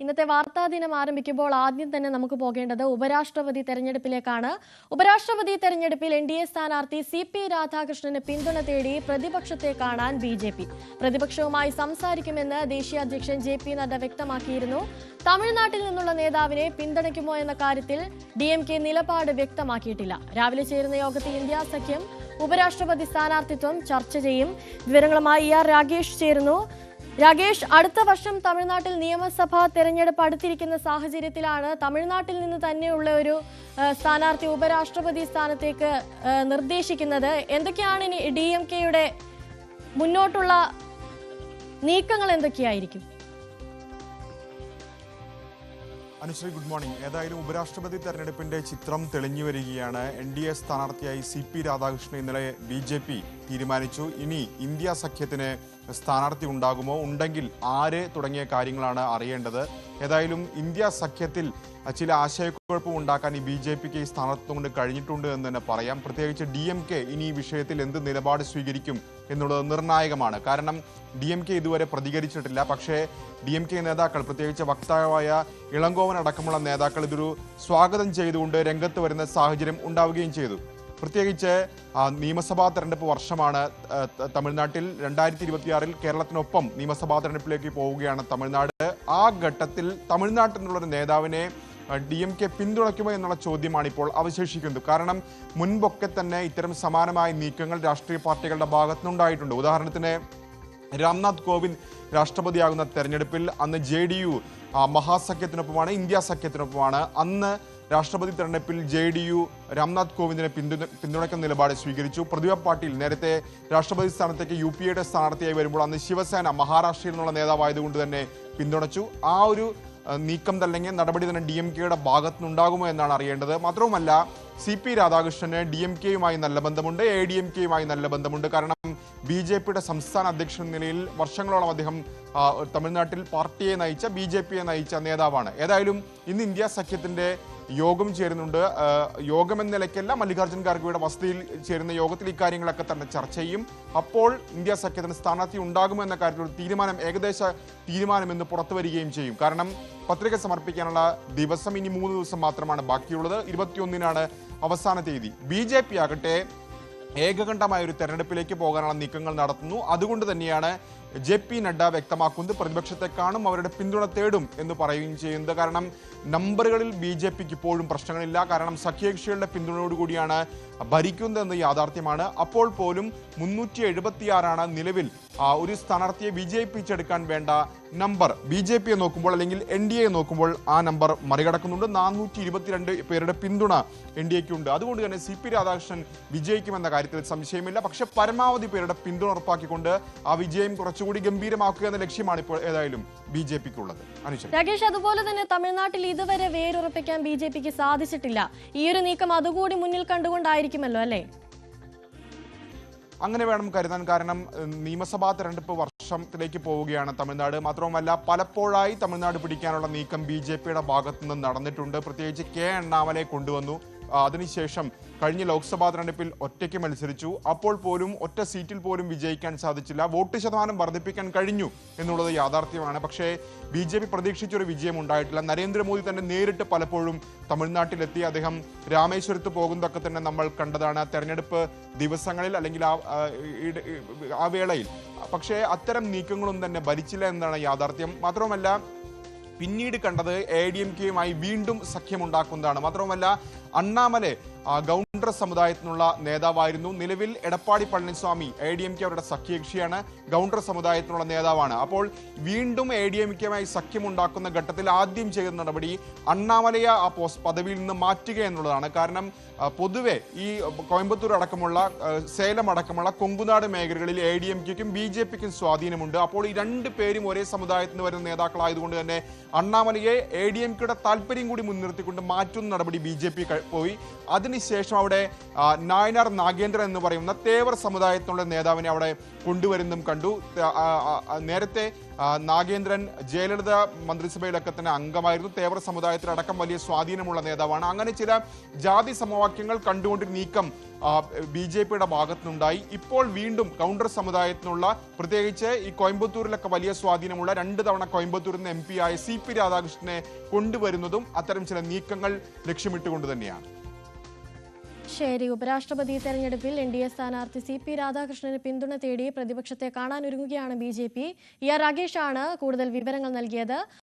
ഇന്നത്തെ വാർത്താ ദിനം ആരംഭിക്കുമ്പോൾ ആദ്യം തന്നെ നമുക്ക് പോകേണ്ടത് ഉപരാഷ്ട്രപതി തെരഞ്ഞെടുപ്പിലേക്കാണ്. ഉപരാഷ്ട്രപതി തെരഞ്ഞെടുപ്പിൽ എൻഡിഎ സ്ഥാനാർത്ഥി CP രാധാകൃഷ്ണന് പിന്തുണ തേടി പ്രതിപക്ഷത്തെ കാണാൻ BJP. പ്രതിപക്ഷവുമായി സംസാരിക്കുമെന്ന് ദേശീയ അധ്യക്ഷൻ JP നദ്ദ വ്യക്തമാക്കിയിരുന്നു. തമിഴ്നാട്ടിൽ നിന്നുള്ള നേതാവിനെ പിന്തുണയ്ക്കുമോ എന്ന കാര്യത്തിൽ DMK നിലപാട് വ്യക്തമാക്കിയിട്ടില്ല. രാവിലെ ചേരുന്ന യോഗത്തിൽ ഇന്ത്യ സഖ്യം ഉപരാഷ്ട്രപതി സ്ഥാനാർത്ഥിത്വം ചർച്ച ചെയ്യും. വിവരങ്ങളുമായി രാകേഷ് ചേരുന്നു. രാകേഷ്, അടുത്ത വർഷം തമിഴ്നാട്ടിൽ നിയമസഭാ തെരഞ്ഞെടുപ്പ് അടുത്തിരിക്കുന്ന സാഹചര്യത്തിലാണ് തമിഴ്നാട്ടിൽ നിന്ന് തന്നെയുള്ള ഒരു സ്ഥാനാർത്ഥി ഉപരാഷ്ട്രപതി സ്ഥാനത്തേക്ക് നിർദ്ദേശിക്കുന്നത്. എന്തൊക്കെയാണ് ഇനി DMKയുടെ മുന്നോട്ടുള്ള നീക്കങ്ങൾ എന്തൊക്കെയായിരിക്കും? Anusree, good morning. ഏതായാലും ഉപരാഷ്ട്രപതി തെരഞ്ഞെടുപ്പിന്റെ ചിത്രം തെളിഞ്ഞു വരികയാണ്. NDA സ്ഥാനാർത്ഥിയായി CP രാധാകൃഷ്ണൻ ഇന്നലെ BJP തീരുമാനിച്ചു. ഇനി ഇന്ത്യ സഖ്യത്തിന് സ്ഥാനാർത്ഥി ഉണ്ടാകുമോ, ഉണ്ടെങ്കിൽ ആര് തുടങ്ങിയ കാര്യങ്ങളാണ് അറിയേണ്ടത്. ഏതായാലും ഇന്ത്യ സഖ്യത്തിൽ ചില ആശയക്കുഴപ്പം ഉണ്ടാക്കാൻ ഈ BJPക്ക് ഈ സ്ഥാനാർത്ഥിത്വം കൊണ്ട് കഴിഞ്ഞിട്ടുണ്ട് എന്ന് തന്നെ പറയാം. പ്രത്യേകിച്ച് DMK ഇനി ഈ വിഷയത്തിൽ എന്ത് നിലപാട് സ്വീകരിക്കും എന്നുള്ളത് നിർണായകമാണ്. കാരണം DMK ഇതുവരെ പ്രതികരിച്ചിട്ടില്ല. പക്ഷേ DMK നേതാക്കൾ, പ്രത്യേകിച്ച് വക്താവായ ഇളങ്കോവൻ അടക്കമുള്ള നേതാക്കൾ ഇതൊരു സ്വാഗതം ചെയ്തുകൊണ്ട് രംഗത്ത് വരുന്ന സാഹചര്യം ഉണ്ടാവുകയും ചെയ്തു. പ്രത്യേകിച്ച് നിയമസഭാ തെരഞ്ഞെടുപ്പ് വർഷമാണ് തമിഴ്നാട്ടിൽ. 2026 കേരളത്തിനൊപ്പം നിയമസഭാ തെരഞ്ഞെടുപ്പിലേക്ക് പോവുകയാണ് തമിഴ്നാട്. ആ ഘട്ടത്തിൽ തമിഴ്നാട്ടിൽ നിന്നുള്ളൊരു നേതാവിനെ DMK പിന്തുണയ്ക്കുമോ എന്നുള്ള ചോദ്യമാണ് ഇപ്പോൾ അവശേഷിക്കുന്നത്. കാരണം മുൻപൊക്കെ തന്നെ ഇത്തരം സമാനമായ നീക്കങ്ങൾ രാഷ്ട്രീയ പാർട്ടികളുടെ ഭാഗത്തുനിന്നുണ്ടായിട്ടുണ്ട്. ഉദാഹരണത്തിന് രാംനാഥ് കോവിന്ദ് രാഷ്ട്രപതിയാകുന്ന തെരഞ്ഞെടുപ്പിൽ അന്ന് JDU മഹാസഖ്യത്തിനൊപ്പമാണ്, ഇന്ത്യ സഖ്യത്തിനൊപ്പമാണ്. അന്ന് രാഷ്ട്രപതി തെരഞ്ഞെടുപ്പിൽ JDU രാംനാഥ് കോവിന്ദിനെ പിന്തുണയ്ക്കുന്ന നിലപാട് സ്വീകരിച്ചു. പ്രതിഭ പാട്ടീൽ നേരത്തെ രാഷ്ട്രപതി സ്ഥാനത്തേക്ക് UPAയുടെ സ്ഥാനാർത്ഥിയായി വരുമ്പോൾ അന്ന് ശിവസേന മഹാരാഷ്ട്രയിൽ നിന്നുള്ള നേതാവായതുകൊണ്ട് തന്നെ പിന്തുണച്ചു. ആ ഒരു നീക്കം അല്ലെങ്കിൽ നടപടി തന്നെ DMKയുടെ ഭാഗത്തുനിന്നുണ്ടാകുമോ എന്നാണ് അറിയേണ്ടത്. മാത്രവുമല്ല, CP രാധാകൃഷ്ണന് DMKയുമായി നല്ല ബന്ധമുണ്ട്, ADMKയുമായി നല്ല ബന്ധമുണ്ട്. കാരണം BJPയുടെ സംസ്ഥാന അധ്യക്ഷൻ എന്ന നിലയിൽ വർഷങ്ങളോളം അദ്ദേഹം തമിഴ്നാട്ടിൽ പാർട്ടിയെ നയിച്ച, BJPയെ നയിച്ച നേതാവാണ്. ഏതായാലും ഇന്ന് ഇന്ത്യ സഖ്യത്തിന്റെ യോഗം ചേരുന്നുണ്ട്. യോഗം എന്ന നിലയ്ക്കല്ല, മല്ലികാർജ്ജുൻ ഖാർഗെയുടെ വസതിയിൽ ചേരുന്ന യോഗത്തിൽ ഇക്കാര്യങ്ങളൊക്കെ തന്നെ ചർച്ച ചെയ്യും. അപ്പോൾ ഇന്ത്യ സഖ്യത്തിന് സ്ഥാനാർത്ഥി ഉണ്ടാകുമോ എന്ന കാര്യത്തിൽ ഒരു തീരുമാനം, ഏകദേശ തീരുമാനം ഇന്ന് പുറത്തു വരികയും ചെയ്യും. കാരണം പത്രിക സമർപ്പിക്കാനുള്ള ദിവസം ഇനി 3 ദിവസം മാത്രമാണ് ബാക്കിയുള്ളത്. 21-നാണ് അവസാന തീയതി. BJP ആകട്ടെ ഏകകണ്ഠമായ ഒരു തെരഞ്ഞെടുപ്പിലേക്ക് പോകാനുള്ള നീക്കങ്ങൾ നടത്തുന്നു. അതുകൊണ്ട് തന്നെയാണ് JP നഡ്ഡ വ്യക്തമാക്കുന്നത് പ്രതിപക്ഷത്തെ കാണും, അവരുടെ പിന്തുണ തേടും എന്ന് പറയുകയും ചെയ്യുന്നത്. കാരണം നമ്പറുകളിൽ BJPക്ക് ഇപ്പോഴും പ്രശ്നങ്ങളില്ല. കാരണം സഖ്യകക്ഷികളുടെ പിന്തുണയോടുകൂടിയാണ് ഭരിക്കുന്നതെന്ന് യാഥാർത്ഥ്യമാണ്. അപ്പോൾ പോലും 376 നിലവിൽ ഒരു സ്ഥാനാർത്ഥിയെ വിജയിപ്പിച്ചെടുക്കാൻ വേണ്ട നമ്പർ. BJPയെ നോക്കുമ്പോൾ അല്ലെങ്കിൽ NDA നോക്കുമ്പോൾ ആ നമ്പർ മറികടക്കുന്നുണ്ട്. 422 പേരുടെ പിന്തുണ NDAക്കുണ്ട്. അതുകൊണ്ട് തന്നെ CP രാധാകൃഷ്ണൻ വിജയിക്കുമെന്ന കാര്യത്തിൽ സംശയമില്ല. പക്ഷെ പരമാവധി പേരുടെ പിന്തുണ ഉറപ്പാക്കിക്കൊണ്ട് ആ വിജയം കുറച്ചുകൂടി ഗംഭീരമാക്കുക എന്ന ലക്ഷ്യമാണ് ഇപ്പോൾ ഏതായാലും BJPക്കുള്ളത്. രാകേഷ്, അതുപോലെ തന്നെ തമിഴ്നാട്ടിൽ ഇതുവരെ വേരുറപ്പിക്കാൻ BJPക്ക് സാധിച്ചിട്ടില്ല. ഈ ഒരു നീക്കം അതുകൂടി മുന്നിൽ കണ്ടുകൊണ്ടായിരിക്കുമല്ലോ അല്ലേ? അങ്ങനെ വേണം കരുതാൻ. കാരണം നിയമസഭാ തെരഞ്ഞെടുപ്പ് വർഷത്തിലേക്ക് പോവുകയാണ് തമിഴ്നാട്. മാത്രവുമല്ല, പലപ്പോഴായി തമിഴ്നാട് പിടിക്കാനുള്ള നീക്കം BJPയുടെ ഭാഗത്തുനിന്ന് നടന്നിട്ടുണ്ട്. പ്രത്യേകിച്ച് K അണ്ണാമലയെ കൊണ്ടുവന്നു. അതിനുശേഷം കഴിഞ്ഞ ലോക്സഭാ തെരഞ്ഞെടുപ്പിൽ ഒറ്റയ്ക്ക് മത്സരിച്ചു. അപ്പോൾ പോലും ഒറ്റ സീറ്റിൽ പോലും വിജയിക്കാൻ സാധിച്ചില്ല. വോട്ട് ശതമാനം വർദ്ധിപ്പിക്കാൻ കഴിഞ്ഞു എന്നുള്ളത് യാഥാർത്ഥ്യമാണ്. പക്ഷേ BJP പ്രതീക്ഷിച്ചൊരു വിജയം ഉണ്ടായിട്ടില്ല. നരേന്ദ്രമോദി തന്നെ നേരിട്ട് പലപ്പോഴും തമിഴ്നാട്ടിലെത്തി അദ്ദേഹം രാമേശ്വരത്ത് പോകുന്നതൊക്കെ തന്നെ നമ്മൾ കണ്ടതാണ് തെരഞ്ഞെടുപ്പ് ദിവസങ്ങളിൽ അല്ലെങ്കിൽ ആ വേളയിൽ. പക്ഷേ അത്തരം നീക്കങ്ങളൊന്നും തന്നെ ഭരിച്ചില്ല എന്നതാണ് യാഥാർത്ഥ്യം. മാത്രവുമല്ല, പിന്നീട് കണ്ടത് ADMKയുമായി വീണ്ടും സഖ്യമുണ്ടാക്കുന്നതാണ്. മാത്രവുമല്ല, അണ്ണാമലെ ഗൗണ്ടർ സമുദായത്തിനുള്ള നേതാവായിരുന്നു. നിലവിൽ എടപ്പാടി പളനിസ്വാമി ADMK അവരുടെ സഖ്യകക്ഷിയാണ്, ഗൗണ്ടർ സമുദായത്തിനുള്ള നേതാവാണ്. അപ്പോൾ വീണ്ടും ADMKയുമായി സഖ്യമുണ്ടാക്കുന്ന ഘട്ടത്തിൽ ആദ്യം ചെയ്ത നടപടി അണ്ണാമലയെ ആ പദവിയിൽ നിന്ന് മാറ്റുക എന്നുള്ളതാണ്. കാരണം പൊതുവെ ഈ കോയമ്പത്തൂർ അടക്കമുള്ള, സേലം അടക്കമുള്ള കൊങ്കുനാട് മേഖലകളിൽ ADMKയ്ക്കും BJPക്കും സ്വാധീനമുണ്ട്. അപ്പോൾ ഈ 2 പേരും ഒരേ സമുദായത്തിൽ നിന്ന് വരുന്ന നേതാക്കളായതുകൊണ്ട് തന്നെ അണ്ണാമലയെ ADMKയുടെ താല്പര്യം കൂടി മുൻനിർത്തിക്കൊണ്ട് മാറ്റുന്ന നടപടി BJP പോയി. അതിന് അതിനുശേഷം അവിടെ നായനാർ നാഗേന്ദ്രൻ എന്ന് പറയുന്ന തേവർ സമുദായത്തിനുള്ള നേതാവിനെ അവിടെ കൊണ്ടുവരുന്നതും കണ്ടു. നേരത്തെ നാഗേന്ദ്രൻ ജയലളിത മന്ത്രിസഭയിലൊക്കെ തന്നെ അംഗമായിരുന്നു. തേവർ സമുദായത്തിലടക്കം വലിയ സ്വാധീനമുള്ള നേതാവാണ്. അങ്ങനെ ചില ജാതി സമവാക്യങ്ങൾ കണ്ടുകൊണ്ടൊരു നീക്കം BJPയുടെ ഭാഗത്തുനിന്നുണ്ടായി. ഇപ്പോൾ വീണ്ടും കൗണ്ടർ സമുദായത്തിനുള്ള, പ്രത്യേകിച്ച് ഈ കോയമ്പത്തൂരിലൊക്കെ വലിയ സ്വാധീനമുള്ള 2 തവണ കോയമ്പത്തൂരിൽ നിന്ന് MP ആയ CP രാധാകൃഷ്ണനെ കൊണ്ടുവരുന്നതും അത്തരം ചില നീക്കങ്ങൾ ലക്ഷ്യമിട്ടുകൊണ്ട് തന്നെയാണ്. ശരി, ഉപരാഷ്ട്രപതി തെരഞ്ഞെടുപ്പിൽ NDA സ്ഥാനാർത്ഥി CP രാധാകൃഷ്ണന് പിന്തുണ തേടി പ്രതിപക്ഷത്തെ കാണാനൊരുങ്ങുകയാണ് BJP. രാകേഷാണ് കൂടുതൽ വിവരങ്ങൾ നൽകിയത്.